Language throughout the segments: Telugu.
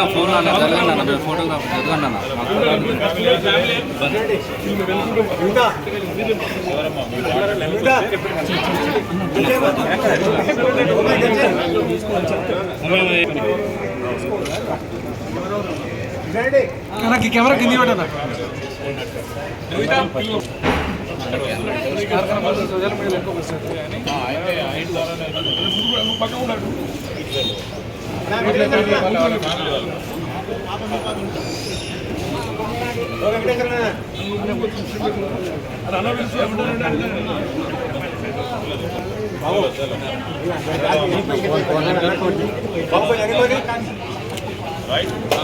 అన్న ఫోన్ అన్న జరగండి అన్న ఫోటోగ్రాఫ్ జరగండి అన్న నాకు కెమెరా కింది పెట్టదా సోషల్ మీడియాలో ఎక్కువ వస్తుంది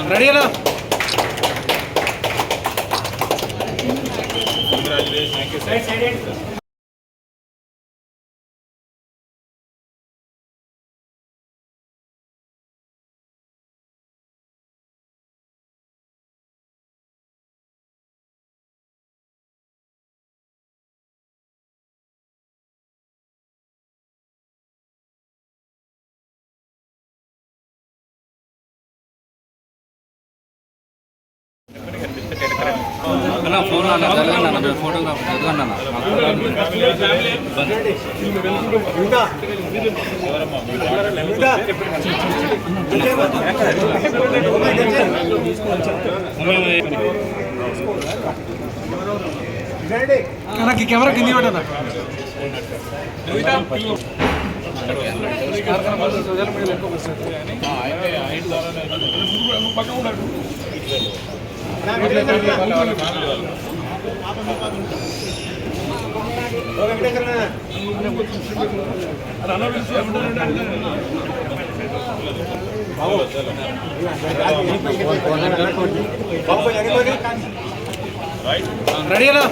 రెడీ అన్నా అన్న ఫోన్ అన్న జరగండి అన్న ఫోటోగ్రాఫ్ జరగండి అన్న నాకు కెమెరా కింది పెట్టదా సోషల్ మీడియాలో ఎక్కువ వస్తుంది రెడీ అన్నా